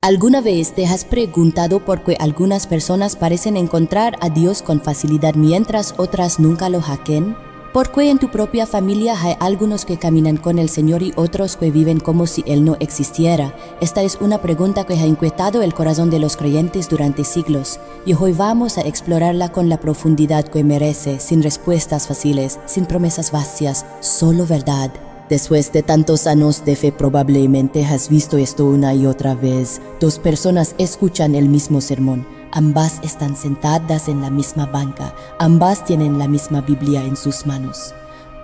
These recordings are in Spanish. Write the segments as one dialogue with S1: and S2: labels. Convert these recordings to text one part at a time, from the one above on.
S1: ¿Alguna vez te has preguntado por qué algunas personas parecen encontrar a Dios con facilidad mientras otras nunca lo hacen? ¿Por qué en tu propia familia hay algunos que caminan con el Señor y otros que viven como si Él no existiera? Esta es una pregunta que ha inquietado el corazón de los creyentes durante siglos, y hoy vamos a explorarla con la profundidad que merece, sin respuestas fáciles, sin promesas vacías, solo verdad. Después de tantos años de fe probablemente has visto esto una y otra vez. Dos personas escuchan el mismo sermón. Ambas están sentadas en la misma banca. Ambas tienen la misma Biblia en sus manos.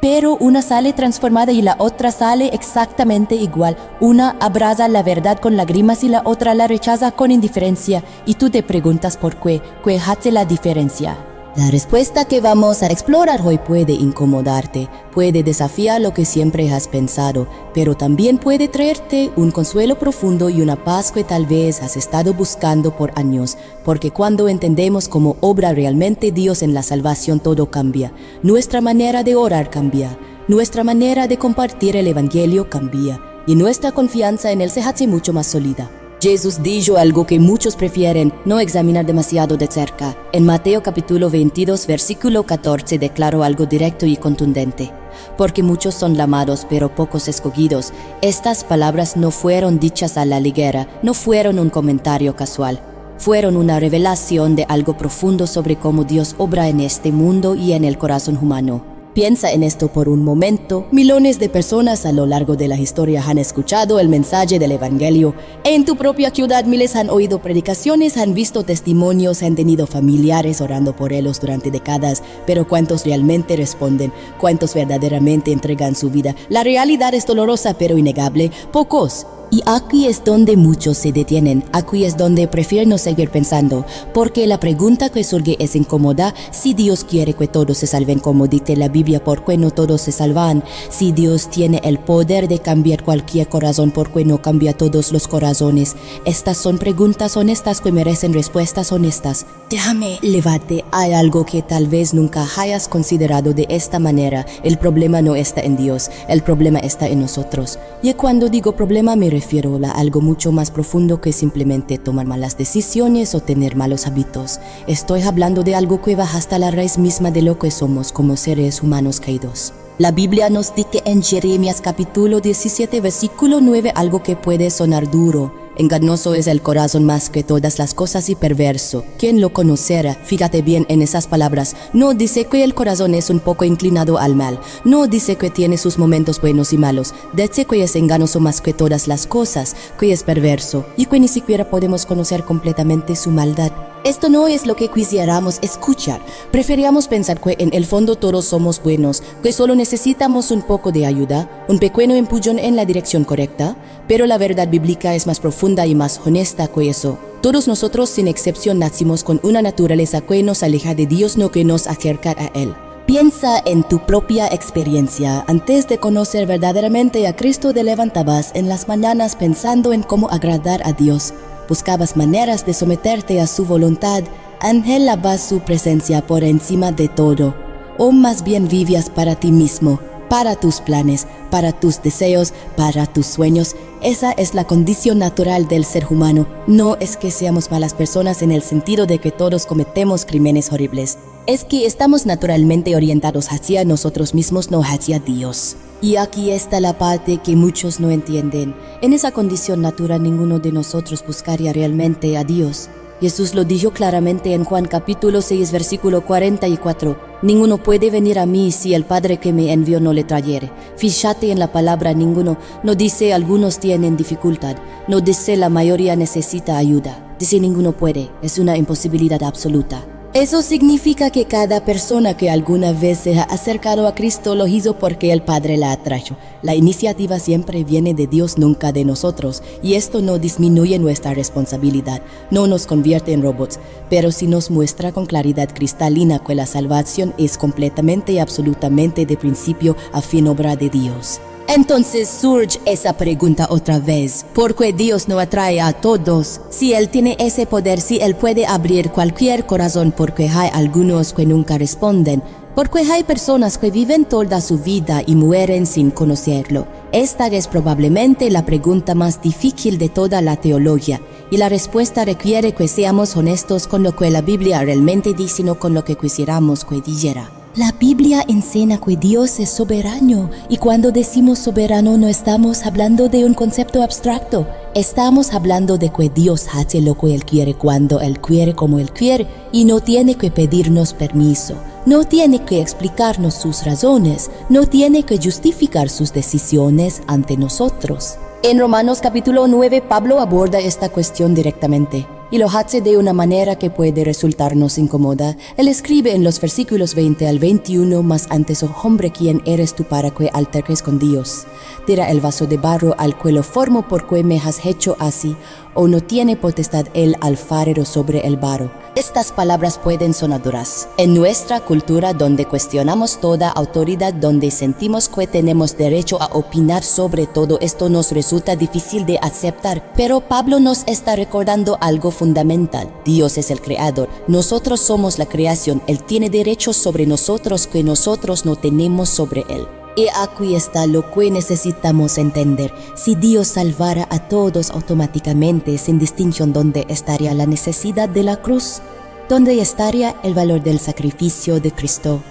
S1: Pero una sale transformada y la otra sale exactamente igual. Una abraza la verdad con lágrimas y la otra la rechaza con indiferencia. Y tú te preguntas por qué hace la diferencia. La respuesta que vamos a explorar hoy puede incomodarte, puede desafiar lo que siempre has pensado, pero también puede traerte un consuelo profundo y una paz que tal vez has estado buscando por años, porque cuando entendemos cómo obra realmente Dios en la salvación, todo cambia. Nuestra manera de orar cambia, nuestra manera de compartir el Evangelio cambia, y nuestra confianza en Él se hace mucho más sólida. Jesús dijo algo que muchos prefieren no examinar demasiado de cerca. En Mateo capítulo 22, versículo 14 declaró algo directo y contundente. Porque muchos son llamados, pero pocos escogidos. Estas palabras no fueron dichas a la ligera, no fueron un comentario casual. Fueron una revelación de algo profundo sobre cómo Dios obra en este mundo y en el corazón humano. Piensa en esto por un momento. Millones de personas a lo largo de la historia han escuchado el mensaje del Evangelio. En tu propia ciudad miles han oído predicaciones, han visto testimonios, han tenido familiares orando por ellos durante décadas. Pero ¿cuántos realmente responden? ¿Cuántos verdaderamente entregan su vida? La realidad es dolorosa pero innegable. Pocos. Y aquí es donde muchos se detienen, aquí es donde prefieren no seguir pensando, porque la pregunta que surge es incómoda. Si Dios quiere que todos se salven como dice la Biblia, ¿por qué no todos se salvan? Si Dios tiene el poder de cambiar cualquier corazón, ¿por qué no cambia todos los corazones? Estas son preguntas honestas que merecen respuestas honestas. Déjame levante, hay algo que tal vez nunca hayas considerado de esta manera. El problema no está en Dios, el problema está en nosotros. Y cuando digo problema me refiero a algo mucho más profundo que simplemente tomar malas decisiones o tener malos hábitos. Estoy hablando de algo que va hasta la raíz misma de lo que somos como seres humanos caídos. La Biblia nos dice en Jeremías capítulo 17 versículo 9 algo que puede sonar duro. Engañoso es el corazón más que todas las cosas y perverso. ¿Quién lo conocerá? Fíjate bien en esas palabras. No dice que el corazón es un poco inclinado al mal. No dice que tiene sus momentos buenos y malos. Dice que es engañoso más que todas las cosas, que es perverso y que ni siquiera podemos conocer completamente su maldad. Esto no es lo que quisiéramos escuchar. Preferíamos pensar que en el fondo todos somos buenos, que solo necesitamos un poco de ayuda, un pequeño empujón en la dirección correcta, pero la verdad bíblica es más profunda y más honesta que eso. Todos nosotros sin excepción nacimos con una naturaleza que nos aleja de Dios, no que nos acerca a Él. Piensa en tu propia experiencia. Antes de conocer verdaderamente a Cristo, te levantabas en las mañanas pensando en cómo agradar a Dios. Buscabas maneras de someterte a su voluntad, anhelabas su presencia por encima de todo, o más bien vivías para ti mismo, para tus planes, para tus deseos, para tus sueños. Esa es la condición natural del ser humano. No es que seamos malas personas en el sentido de que todos cometemos crímenes horribles. Es que estamos naturalmente orientados hacia nosotros mismos, no hacia Dios. Y aquí está la parte que muchos no entienden. En esa condición natural ninguno de nosotros buscaría realmente a Dios. Jesús lo dijo claramente en Juan capítulo 6 versículo 44. Ninguno puede venir a mí si el Padre que me envió no le trajere. Fíjate en la palabra ninguno. No dice algunos tienen dificultad. No dice la mayoría necesita ayuda. Dice ninguno puede. Es una imposibilidad absoluta. Eso significa que cada persona que alguna vez se ha acercado a Cristo lo hizo porque el Padre la atrajo. La iniciativa siempre viene de Dios, nunca de nosotros, y esto no disminuye nuestra responsabilidad, no nos convierte en robots, pero sí nos muestra con claridad cristalina que la salvación es completamente y absolutamente de principio a fin obra de Dios. Entonces surge esa pregunta otra vez. ¿Por qué Dios no atrae a todos? Si Él tiene ese poder, si Él puede abrir cualquier corazón, porque hay algunos que nunca responden. Porque hay personas que viven toda su vida y mueren sin conocerlo. Esta es probablemente la pregunta más difícil de toda la teología, y la respuesta requiere que seamos honestos con lo que la Biblia realmente dice, no con lo que quisiéramos que dijera. La Biblia enseña que Dios es soberano, y cuando decimos soberano no estamos hablando de un concepto abstracto. Estamos hablando de que Dios hace lo que Él quiere, cuando Él quiere, como Él quiere, y no tiene que pedirnos permiso. No tiene que explicarnos sus razones, no tiene que justificar sus decisiones ante nosotros. En Romanos capítulo 9, Pablo aborda esta cuestión directamente, y lo hace de una manera que puede resultarnos incómoda. Él escribe en los versículos 20 al 21, mas antes, oh hombre, ¿quién eres tú para que alterques con Dios? Tira el vaso de barro al que lo formo, porque me has hecho así, o no tiene potestad el alfarero sobre el barro. Estas palabras pueden sonar duras. En nuestra cultura, donde cuestionamos toda autoridad, donde sentimos que tenemos derecho a opinar sobre todo esto, nos resulta difícil de aceptar. Pero Pablo nos está recordando algo fundamental. Dios es el creador. Nosotros somos la creación. Él tiene derechos sobre nosotros que nosotros no tenemos sobre Él. Y aquí está lo que necesitamos entender. Si Dios salvara a todos automáticamente, sin distinción, ¿dónde estaría la necesidad de la cruz? ¿Dónde estaría el valor del sacrificio de Cristo?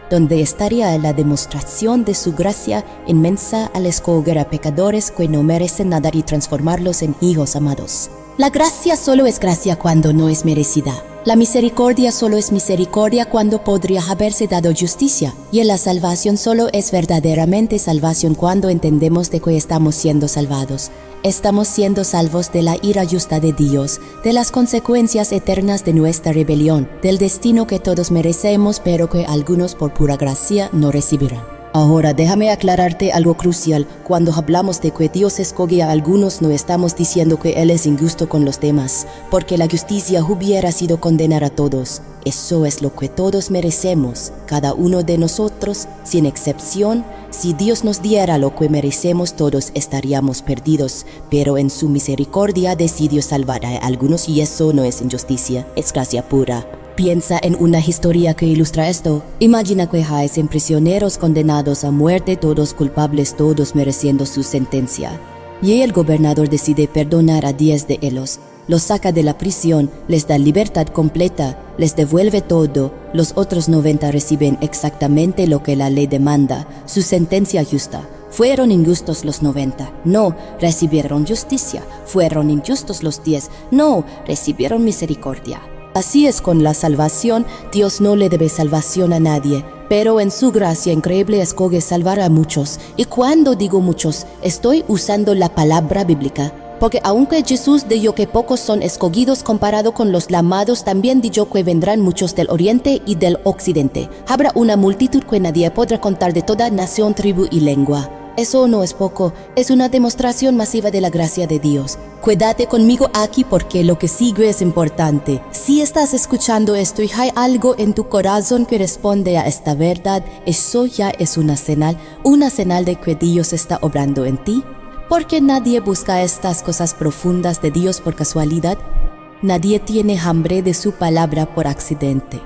S1: ¿Dónde estaría la demostración de su gracia inmensa al escoger a pecadores que no merecen nada y transformarlos en hijos amados? La gracia solo es gracia cuando no es merecida. La misericordia solo es misericordia cuando podría haberse dado justicia. Y la salvación solo es verdaderamente salvación cuando entendemos de que estamos siendo salvados. Estamos siendo salvos de la ira justa de Dios, de las consecuencias eternas de nuestra rebelión, del destino que todos merecemos, pero que algunos por pura gracia no recibirán. Ahora déjame aclararte algo crucial. Cuando hablamos de que Dios escoge a algunos, no estamos diciendo que Él es injusto con los demás, porque la justicia hubiera sido condenar a todos. Eso es lo que todos merecemos, cada uno de nosotros, sin excepción. Si Dios nos diera lo que merecemos, todos estaríamos perdidos, pero en su misericordia decidió salvar a algunos, y eso no es injusticia, es gracia pura. Piensa en una historia que ilustra esto. Imagina que hay 100 prisioneros condenados a muerte, todos culpables, todos mereciendo su sentencia. Y el gobernador decide perdonar a 10 de ellos. Los saca de la prisión, les da libertad completa, les devuelve todo. Los otros 90 reciben exactamente lo que la ley demanda, su sentencia justa. ¿Fueron injustos los 90? No, recibieron justicia. ¿Fueron injustos los 10? No, recibieron misericordia. Así es con la salvación. Dios no le debe salvación a nadie, pero en su gracia increíble escoge salvar a muchos. Y cuando digo muchos, estoy usando la palabra bíblica, porque aunque Jesús dijo que pocos son escogidos comparado con los llamados, también dijo que vendrán muchos del oriente y del occidente. Habrá una multitud que nadie podrá contar, de toda nación, tribu y lengua. Eso no es poco, es una demostración masiva de la gracia de Dios. Quédate conmigo aquí porque lo que sigue es importante. Si estás escuchando esto y hay algo en tu corazón que responde a esta verdad, eso ya es una señal de que Dios está obrando en ti. Porque nadie busca estas cosas profundas de Dios por casualidad. Nadie tiene hambre de su palabra por accidente.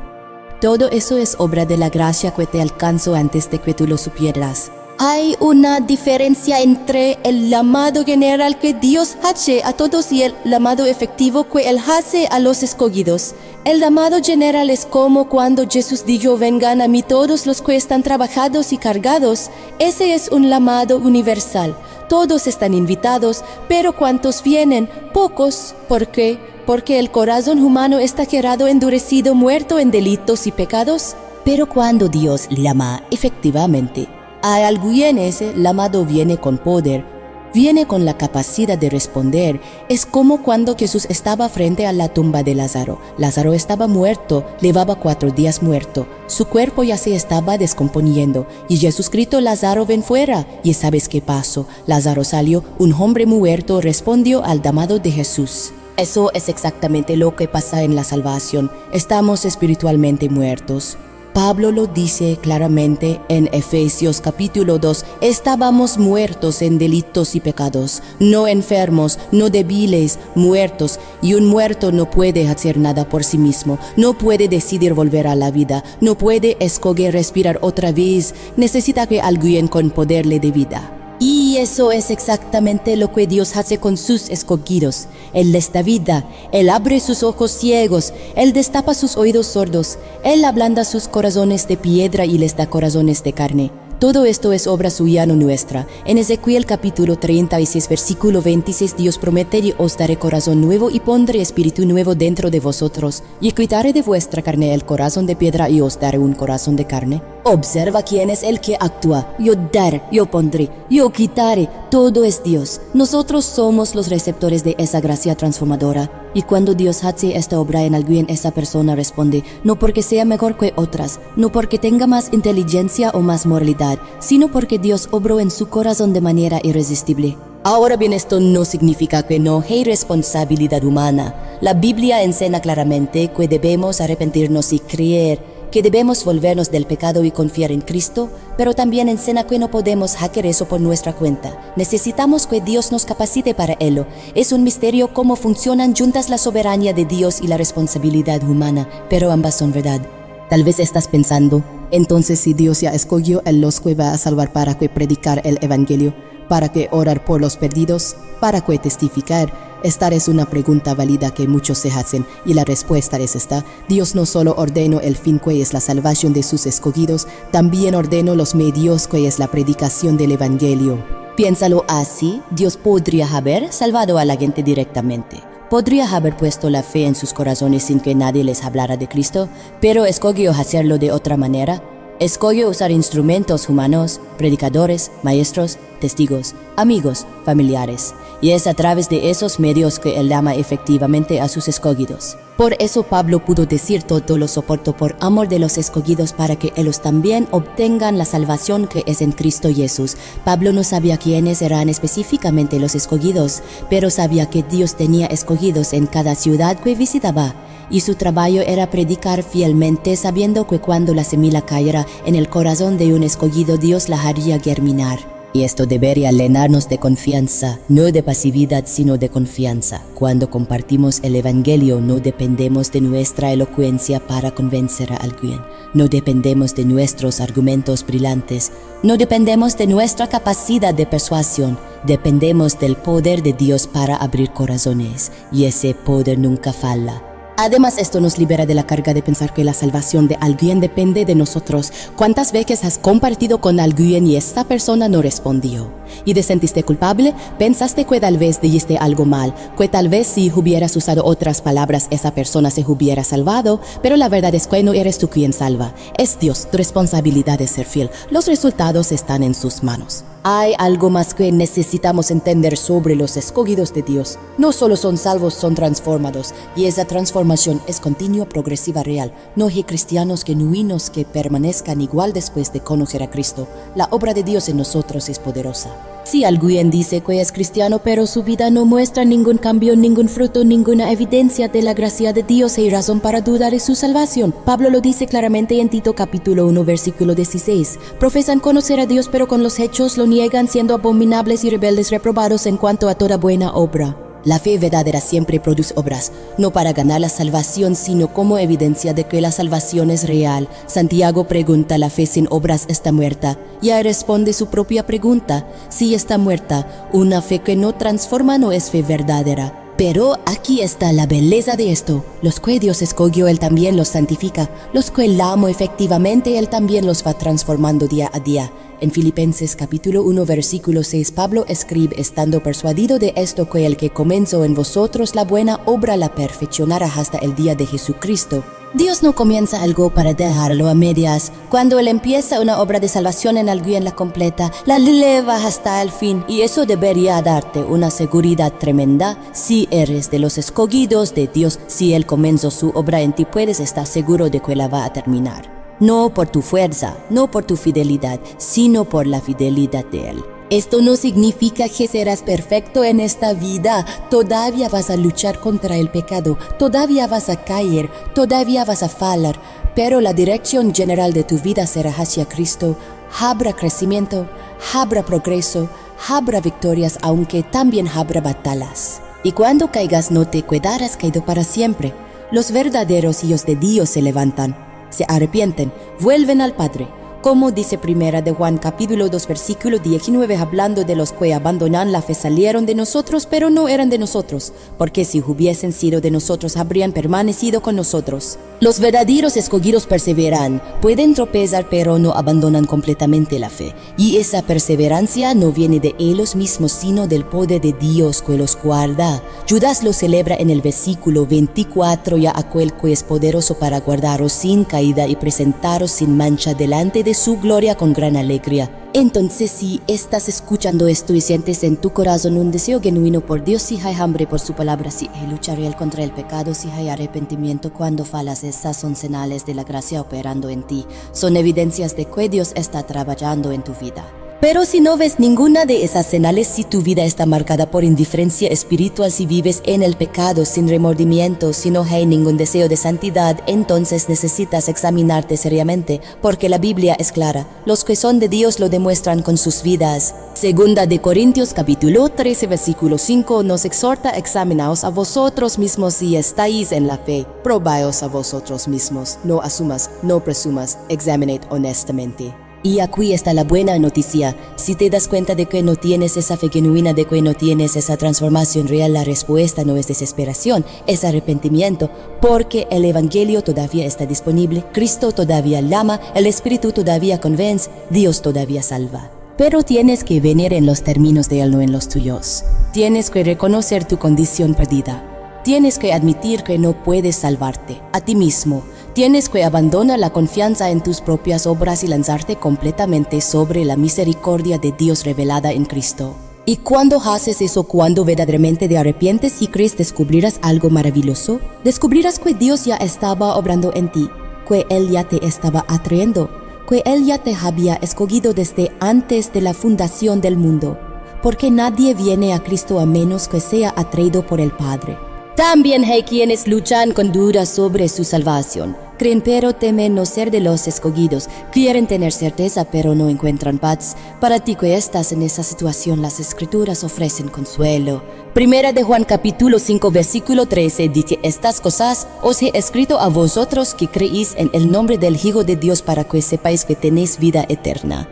S1: Todo eso es obra de la gracia que te alcanzó antes de que tú lo supieras. Hay una diferencia entre el llamado general que Dios hace a todos y el llamado efectivo que Él hace a los escogidos. El llamado general es como cuando Jesús dijo: vengan a mí todos los que están trabajados y cargados. Ese es un llamado universal. Todos están invitados, pero ¿cuántos vienen? Pocos. ¿Por qué? Porque el corazón humano está quedado endurecido, muerto en delitos y pecados. Pero cuando Dios llama efectivamente a alguien, ese llamado viene con poder, viene con la capacidad de responder. Es como cuando Jesús estaba frente a la tumba de Lázaro. Lázaro estaba muerto, llevaba 4 días muerto. Su cuerpo ya se estaba descomponiendo. Y Jesús gritó: Lázaro, ven fuera. ¿Y sabes qué pasó? Lázaro salió, un hombre muerto respondió al llamado de Jesús. Eso es exactamente lo que pasa en la salvación. Estamos espiritualmente muertos. Pablo lo dice claramente en Efesios capítulo 2, estábamos muertos en delitos y pecados, no enfermos, no débiles, muertos, y un muerto no puede hacer nada por sí mismo, no puede decidir volver a la vida, no puede escoger respirar otra vez, necesita que alguien con poder le dé vida. Y Y eso es exactamente lo que Dios hace con sus escogidos. Él les da vida, Él abre sus ojos ciegos, Él destapa sus oídos sordos, Él ablanda sus corazones de piedra y les da corazones de carne. Todo esto es obra suya, no nuestra. En Ezequiel capítulo 36, versículo 26, Dios promete: y os daré corazón nuevo y pondré espíritu nuevo dentro de vosotros, y quitaré de vuestra carne el corazón de piedra y os daré un corazón de carne. Observa quién es el que actúa. Yo daré, yo pondré, yo quitaré. Todo es Dios. Nosotros somos los receptores de esa gracia transformadora. Y cuando Dios hace esta obra en alguien, esa persona responde, no porque sea mejor que otras, no porque tenga más inteligencia o más moralidad, sino porque Dios obró en su corazón de manera irresistible. Ahora bien, esto no significa que no hay responsabilidad humana. La Biblia enseña claramente que debemos arrepentirnos y creer, que debemos volvernos del pecado y confiar en Cristo, pero también enseña que no podemos hacer eso por nuestra cuenta. Necesitamos que Dios nos capacite para ello. Es un misterio cómo funcionan juntas la soberanía de Dios y la responsabilidad humana, pero ambas son verdad. Tal vez estás pensando, entonces si Dios ya escogió a los que va a salvar para que predicar el evangelio, para que orar por los perdidos, para que testificar. Esta es una pregunta válida que muchos se hacen, y la respuesta es esta: Dios no solo ordenó el fin que es la salvación de sus escogidos, también ordenó los medios que es la predicación del evangelio. Piénsalo así: Dios podría haber salvado a la gente directamente. Podría haber puesto la fe en sus corazones sin que nadie les hablara de Cristo, pero escogió hacerlo de otra manera. Escogió usar instrumentos humanos, predicadores, maestros, testigos, amigos, familiares. Y es a través de esos medios que Él llama efectivamente a sus escogidos. Por eso Pablo pudo decir: todo lo soporto por amor de los escogidos, para que ellos también obtengan la salvación que es en Cristo Jesús. Pablo no sabía quiénes eran específicamente los escogidos, pero sabía que Dios tenía escogidos en cada ciudad que visitaba. Y su trabajo era predicar fielmente, sabiendo que cuando la semilla cayera en el corazón de un escogido, Dios la haría germinar. Y esto debería llenarnos de confianza, no de pasividad, sino de confianza. Cuando compartimos el evangelio, no dependemos de nuestra elocuencia para convencer a alguien. No dependemos de nuestros argumentos brillantes. No dependemos de nuestra capacidad de persuasión. Dependemos del poder de Dios para abrir corazones. Y ese poder nunca falla. Además, esto nos libera de la carga de pensar que la salvación de alguien depende de nosotros. ¿Cuántas veces has compartido con alguien y esta persona no respondió? ¿Y te sentiste culpable? ¿Pensaste que tal vez dijiste algo mal? Que tal vez si hubieras usado otras palabras esa persona se hubiera salvado? Pero la verdad es que no eres tú quien salva. Es Dios. Tu responsabilidad es ser fiel. Los resultados están en sus manos. Hay algo más que necesitamos entender sobre los escogidos de Dios. No solo son salvos, son transformados. Y esa transformación es continua, progresiva, real. No hay cristianos genuinos que permanezcan igual después de conocer a Cristo. La obra de Dios en nosotros es poderosa. Si alguien dice que es cristiano, pero su vida no muestra ningún cambio, ningún fruto, ninguna evidencia de la gracia de Dios, hay razón para dudar de su salvación. Pablo lo dice claramente en Tito capítulo 1, versículo 16. Profesan conocer a Dios, pero con los hechos lo niegan, siendo abominables y rebeldes, reprobados en cuanto a toda buena obra. La fe verdadera siempre produce obras, no para ganar la salvación, sino como evidencia de que la salvación es real. Santiago pregunta: ¿la fe sin obras está muerta? Y él responde su propia pregunta: si está muerta, una fe que no transforma no es fe verdadera. Pero aquí está la belleza de esto: los que Dios escogió, Él también los santifica. Los que Él amó efectivamente, Él también los va transformando día a día. En Filipenses capítulo 1, versículo 6, Pablo escribe: estando persuadido de esto, que el que comenzó en vosotros la buena obra la perfeccionará hasta el día de Jesucristo. Dios no comienza algo para dejarlo a medias. Cuando Él empieza una obra de salvación en alguien, la completa, la lleva hasta el fin. Y eso debería darte una seguridad tremenda. Si eres de los escogidos de Dios, si Él comenzó su obra en ti, puedes estar seguro de que la va a terminar. No por tu fuerza, no por tu fidelidad, sino por la fidelidad de Él. Esto no significa que serás perfecto en esta vida. Todavía vas a luchar contra el pecado, todavía vas a caer, todavía vas a fallar, pero la dirección general de tu vida será hacia Cristo. Habrá crecimiento, habrá progreso, habrá victorias, aunque también habrá batallas. Y cuando caigas, no te quedarás caído para siempre. Los verdaderos hijos de Dios se levantan, se arrepienten, vuelven al Padre, Como dice Primera de Juan capítulo 2 versículo 19, hablando de los que abandonan la fe, salieron de nosotros, pero no eran de nosotros, porque si hubiesen sido de nosotros, habrían permanecido con nosotros. Los verdaderos escogidos perseveran, pueden tropezar, pero no abandonan completamente la fe. Y esa perseverancia no viene de ellos mismos, sino del poder de Dios que los guarda. Judas lo celebra en el versículo 24, ya aquel que es poderoso para guardaros sin caída y presentaros sin mancha delante de su gloria con gran alegría. Entonces, si estás escuchando esto y sientes en tu corazón un deseo genuino por Dios, si hay hambre por su palabra, si hay luchar contra el pecado, si hay arrepentimiento cuando falas, esas son señales de la gracia operando en ti. Son evidencias de que Dios está trabajando en tu vida. Pero si no ves ninguna de esas señales, si tu vida está marcada por indiferencia espiritual, si vives en el pecado sin remordimiento, si no hay ningún deseo de santidad, entonces necesitas examinarte seriamente, porque la Biblia es clara. Los que son de Dios lo demuestran con sus vidas. Segunda de Corintios capítulo 13 versículo 5 nos exhorta: examinaos a vosotros mismos si estáis en la fe. Probaos a vosotros mismos. No asumas, no presumas, examinad honestamente. Y aquí está la buena noticia. Si te das cuenta de que no tienes esa fe genuina, de que no tienes esa transformación real, la respuesta no es desesperación, es arrepentimiento, porque el Evangelio todavía está disponible, Cristo todavía llama, el Espíritu todavía convence, Dios todavía salva. Pero tienes que venir en los términos de Él, no en los tuyos. Tienes que reconocer tu condición perdida. Tienes que admitir que no puedes salvarte a ti mismo. Tienes que abandonar la confianza en tus propias obras y lanzarte completamente sobre la misericordia de Dios revelada en Cristo. Y cuando haces eso, cuando verdaderamente te arrepientes y crees, descubrirás algo maravilloso. Descubrirás que Dios ya estaba obrando en ti, que Él ya te estaba atrayendo, que Él ya te había escogido desde antes de la fundación del mundo, porque nadie viene a Cristo a menos que sea atraído por el Padre. También hay quienes luchan con dudas sobre su salvación. Creen pero temen no ser de los escogidos. Quieren tener certeza pero no encuentran paz. Para ti que estás en esa situación, las Escrituras ofrecen consuelo. Primera de Juan capítulo 5 versículo 13 dice: estas cosas os he escrito a vosotros que creéis en el nombre del Hijo de Dios, para que sepáis que tenéis vida eterna.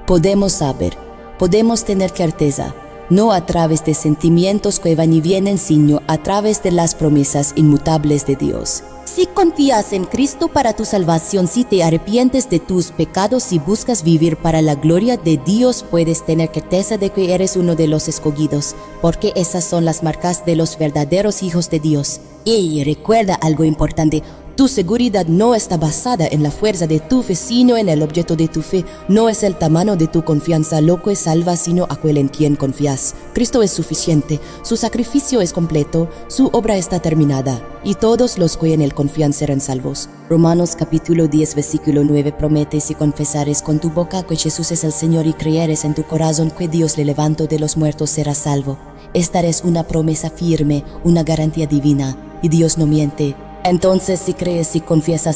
S1: Podemos saber, podemos tener certeza, no a través de sentimientos que van y vienen, sino a través de las promesas inmutables de Dios. Si confías en Cristo para tu salvación, si te arrepientes de tus pecados y buscas vivir para la gloria de Dios, puedes tener certeza de que eres uno de los escogidos, porque esas son las marcas de los verdaderos hijos de Dios. Y recuerda algo importante: tu seguridad no está basada en la fuerza de tu fe, sino en el objeto de tu fe. No es el tamaño de tu confianza lo que salva, sino aquel en quien confías. Cristo es suficiente, su sacrificio es completo, su obra está terminada, y todos los que en él confían serán salvos. Romanos capítulo 10 versículo 9 promete: si confesares con tu boca que Jesús es el Señor y creyeres en tu corazón que Dios le levantó de los muertos, serás salvo. Esta es una promesa firme, una garantía divina, y Dios no miente. Entonces, si crees y confías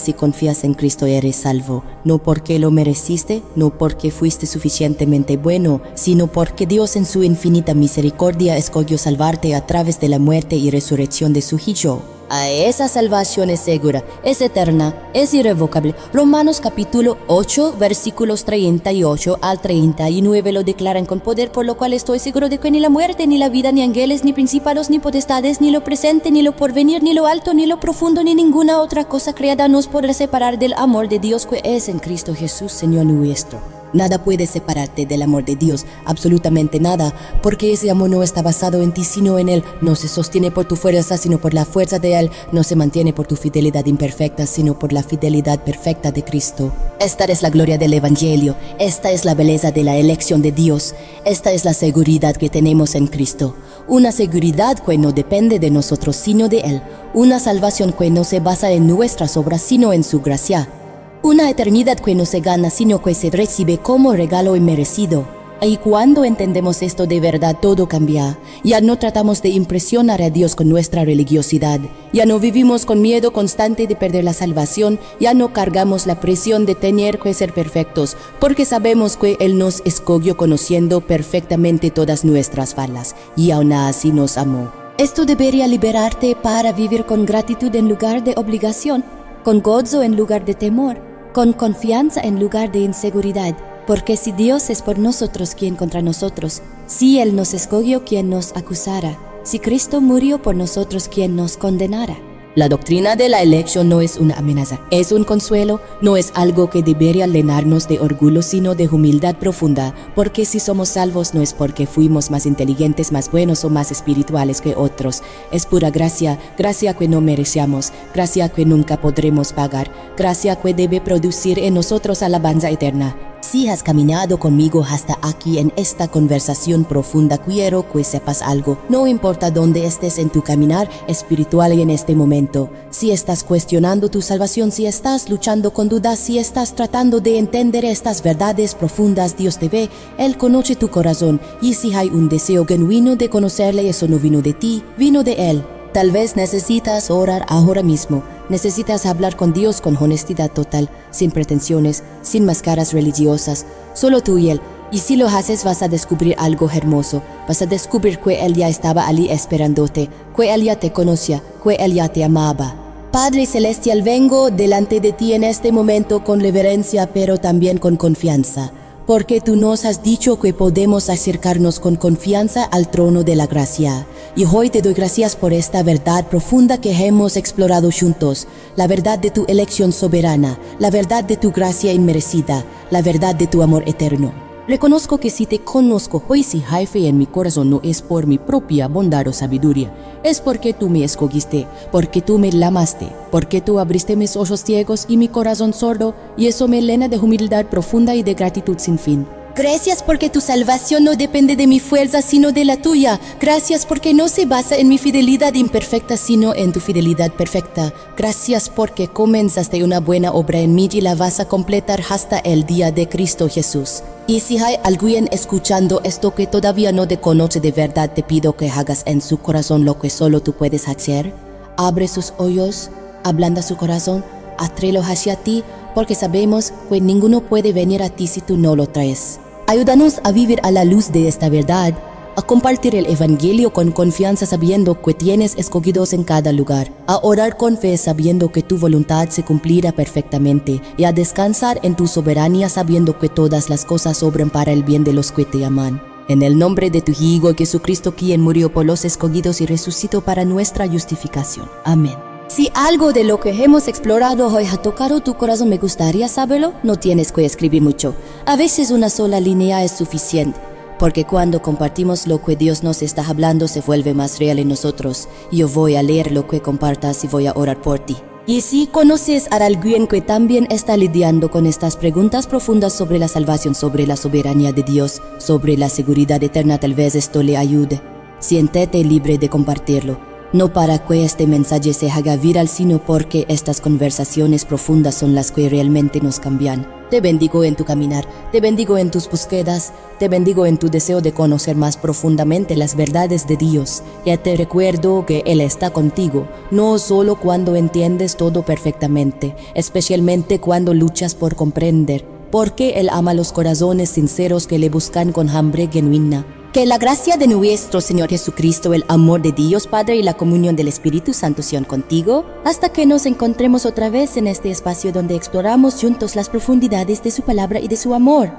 S1: en Cristo, eres salvo, no porque lo mereciste, no porque fuiste suficientemente bueno, sino porque Dios en su infinita misericordia escogió salvarte a través de la muerte y resurrección de su Hijo. A esa salvación es segura, es eterna, es irrevocable. Romanos capítulo 8, versículos 38 al 39 lo declaran con poder, por lo cual estoy seguro de que ni la muerte, ni la vida, ni ángeles, ni principados, ni potestades, ni lo presente, ni lo porvenir, ni lo alto, ni lo profundo, ni ninguna otra cosa creada nos podrá separar del amor de Dios que es en Cristo Jesús, Señor nuestro. Nada puede separarte del amor de Dios, absolutamente nada, porque ese amor no está basado en ti sino en Él. No se sostiene por tu fuerza sino por la fuerza de Él. No se mantiene por tu fidelidad imperfecta sino por la fidelidad perfecta de Cristo. Esta es la gloria del Evangelio, esta es la belleza de la elección de Dios, esta es la seguridad que tenemos en Cristo. Una seguridad que no depende de nosotros sino de Él. Una salvación que no se basa en nuestras obras sino en su gracia. Una eternidad que no se gana, sino que se recibe como regalo inmerecido. Y cuando entendemos esto de verdad, todo cambia. Ya no tratamos de impresionar a Dios con nuestra religiosidad. Ya no vivimos con miedo constante de perder la salvación. Ya no cargamos la presión de tener que ser perfectos, porque sabemos que Él nos escogió conociendo perfectamente todas nuestras fallas, y aún así nos amó. Esto debería liberarte para vivir con gratitud en lugar de obligación, con gozo en lugar de temor, con confianza en lugar de inseguridad, porque si Dios es por nosotros, ¿quién contra nosotros? Si Él nos escogió, ¿quién nos acusara? Si Cristo murió por nosotros, ¿quién nos condenara? La doctrina de la elección no es una amenaza, es un consuelo, no es algo que debería llenarnos de orgullo, sino de humildad profunda, porque si somos salvos no es porque fuimos más inteligentes, más buenos o más espirituales que otros, es pura gracia, gracia que no merecemos, gracia que nunca podremos pagar, gracia que debe producir en nosotros alabanza eterna. Si has caminado conmigo hasta aquí en esta conversación profunda, quiero que sepas algo. No importa dónde estés en tu caminar espiritual en este momento. Si estás cuestionando tu salvación, si estás luchando con dudas, si estás tratando de entender estas verdades profundas, Dios te ve, Él conoce tu corazón. Y si hay un deseo genuino de conocerle, eso no vino de ti, vino de Él. Tal vez necesitas orar ahora mismo. Necesitas hablar con Dios con honestidad total, sin pretensiones, sin máscaras religiosas, solo tú y Él. Y si lo haces vas a descubrir algo hermoso. Vas a descubrir que Él ya estaba allí esperándote, que Él ya te conocía, que Él ya te amaba. Padre Celestial, vengo delante de ti en este momento con reverencia, pero también con confianza, porque tú nos has dicho que podemos acercarnos con confianza al trono de la gracia. Y hoy te doy gracias por esta verdad profunda que hemos explorado juntos, la verdad de tu elección soberana, la verdad de tu gracia inmerecida, la verdad de tu amor eterno. Reconozco que si te conozco hoy, si hay fe en mi corazón, no es por mi propia bondad o sabiduría, es porque tú me escogiste, porque tú me llamaste, porque tú abriste mis ojos ciegos y mi corazón sordo, y eso me llena de humildad profunda y de gratitud sin fin. Gracias porque tu salvación no depende de mi fuerza, sino de la tuya. Gracias porque no se basa en mi fidelidad imperfecta, sino en tu fidelidad perfecta. Gracias porque comenzaste una buena obra en mí y la vas a completar hasta el día de Cristo Jesús. Y si hay alguien escuchando esto que todavía no te conoce de verdad, te pido que hagas en su corazón lo que solo tú puedes hacer. Abre sus oídos, ablanda su corazón, atréelo hacia ti, porque sabemos que ninguno puede venir a ti si tú no lo traes. Ayúdanos a vivir a la luz de esta verdad, a compartir el Evangelio con confianza sabiendo que tienes escogidos en cada lugar, a orar con fe sabiendo que tu voluntad se cumplirá perfectamente y a descansar en tu soberanía sabiendo que todas las cosas obran para el bien de los que te aman. En el nombre de tu Hijo Jesucristo, quien murió por los escogidos y resucitó para nuestra justificación. Amén. Si algo de lo que hemos explorado hoy ha tocado tu corazón, me gustaría saberlo. No tienes que escribir mucho. A veces una sola línea es suficiente, porque cuando compartimos lo que Dios nos está hablando se vuelve más real en nosotros. Yo voy a leer lo que compartas y voy a orar por ti. Y si conoces a alguien que también está lidiando con estas preguntas profundas sobre la salvación, sobre la soberanía de Dios, sobre la seguridad eterna, tal vez esto le ayude. Siéntete libre de compartirlo. No para que este mensaje se haga viral, sino porque estas conversaciones profundas son las que realmente nos cambian. Te bendigo en tu caminar, te bendigo en tus búsquedas, te bendigo en tu deseo de conocer más profundamente las verdades de Dios. Ya te recuerdo que Él está contigo, no solo cuando entiendes todo perfectamente, especialmente cuando luchas por comprender, porque Él ama los corazones sinceros que le buscan con hambre genuina. Que la gracia de nuestro Señor Jesucristo, el amor de Dios Padre y la comunión del Espíritu Santo sean contigo, hasta que nos encontremos otra vez en este espacio donde exploramos juntos las profundidades de su palabra y de su amor.